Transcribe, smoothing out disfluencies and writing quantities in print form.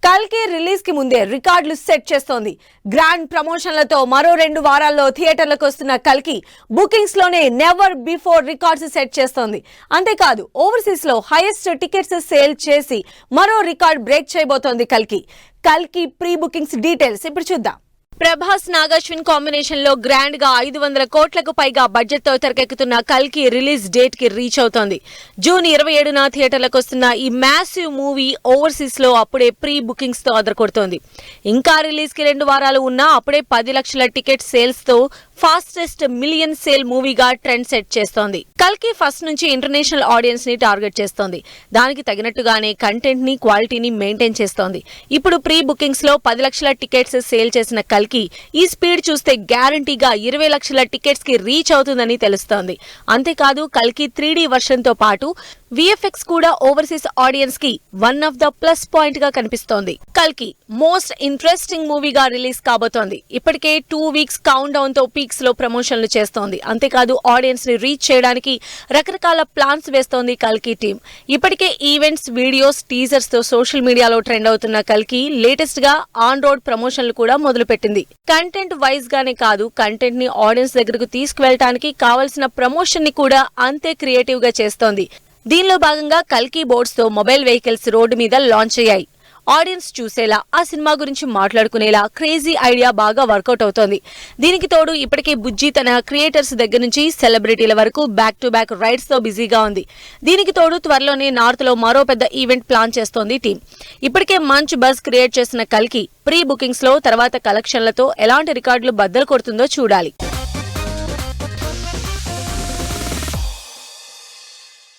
కల్కి రిలీజ్ కి ముందే రికార్డులు సెట్ చేస్తోంది. గ్రాండ్ ప్రమోషన్లతో మరో 2 వారాల్లో థియేటర్లకు వస్తున్న కల్కి బుకింగ్స్ లోనే నెవర్ బిఫోర్ రికార్డ్స్ సెట్ చేస్తోంది. అంతేకాదు ఓవర్సీస్ లో హైయెస్ట్ టికెట్స్ సేల్ చేసి మరో రికార్డ్ బ్రేక్ చేయబోతోంది కల్కి ప్రీ బుకింగ్స్ డీటెయిల్స్ ఇప్పుడు చూద్దాం. ప్రభాస్ నాగాశ్విన్ కాంబినేషన్ లో గ్రాండ్ గా 500 కోట్లకు పైగా బడ్జెట్ తో తెరకెక్కుతున్న కల్కి రిలీజ్ డేట్ కి రీచ్ అవుతోంది. జూన్ 27న థియేటర్లకు వస్తున్న ఈ మ్యాసివ్ మూవీ ఓవర్సీస్ లో అప్పుడే ప్రీ బుకింగ్స్ తో అదరకొడుతోంది. ఇంకా రిలీజ్ కి 2 వారాలు ఉన్నా అప్పుడే 10 లక్షల టికెట్ సేల్స్ తో ఫాస్టెస్ట్ మిలియన్ సేల్ మూవీగా ట్రెండ్ సెట్ చేస్తోంది. కల్కి ఫస్ట్ నుంచి ఇంటర్నేషనల్ ఆడియన్స్ ని టార్గెట్ చేస్తోంది. దానికి తగినట్టుగానే కంటెంట్ ని క్వాలిటీని మెయింటైన్ చేస్తోంది. ఇప్పుడు ప్రీ బుకింగ్స్ లో 10 లక్షల టికెట్స్ సేల్ చేసిన కల్కి ఈ స్పీడ్ చూస్తే గ్యారంటీగా 20 లక్షల టికెట్స్ కి రీచ్ అవుతుందని తెలుస్తోంది. అంతేకాదు కల్కి 3D వర్షన్ తో పాటు విఎఫ్ఎక్స్ కూడా ఓవర్సీస్ ఆడియన్స్ కి one of the plus point గా కనిపిస్తోంది. కల్కి మోస్ట్ ఇంట్రెస్టింగ్ మూవీగా రిలీజ్ కాబోతోంది. ఇప్పటికే 2 వీక్స్ కౌంట్ డౌన్ తో పీక్స్ లో ప్రమోషన్లు చేస్తోంది. అంతేకాదు ఆడియన్స్ ని రీచ్ చేయడానికి రకరకాల ప్లాన్స్ వేస్తోంది కల్కి టీం. ఇప్పటికే ఈవెంట్స్, వీడియోస్, టీజర్స్ తో సోషల్ మీడియాలో ట్రెండ్ అవుతున్న కల్కి లేటెస్ట్ గా ఆన్ రోడ్ ప్రమోషన్లు కూడా మొదలుపెట్టింది. కంటెంట్ వైజ్ గానే కాదు, కంటెంట్ ని ఆడియన్స్ దగ్గరకు తీసుకువెళ్ళడానికి కావాల్సిన ప్రమోషన్ ని కూడా అంతే క్రియేటివ్ గా చేస్తోంది. దీనిలో భాగంగా కల్కి బోర్డ్స్ తో మొబైల్ వెహికల్స్ రోడ్డు మీద లాంచ్ అయ్యాయి. ఆడియన్స్ చూసేలా, ఆ సినిమా గురించి మాట్లాడుకునేలా క్రేజీ ఐడియా బాగా వర్కౌట్ అవుతోంది. దీనికి తోడు ఇప్పటికే బుజ్జి తన క్రియేటర్స్ దగ్గర నుంచి సెలబ్రిటీల వరకు బ్యాక్ టు బ్యాక్ రైడ్స్ తో బిజీగా ఉంది. దీనికి తోడు త్వరలోనే నార్త్ లో మరో పెద్ద ఈవెంట్ ప్లాన్ చేస్తోంది టీం. ఇప్పటికే మంచి బజ్ క్రియేట్ చేసిన కల్కి ప్రీ బుకింగ్స్ లో తర్వాత కలెక్షన్లతో ఎలాంటి రికార్డులు బద్దలు కొడుతుందో చూడాలి.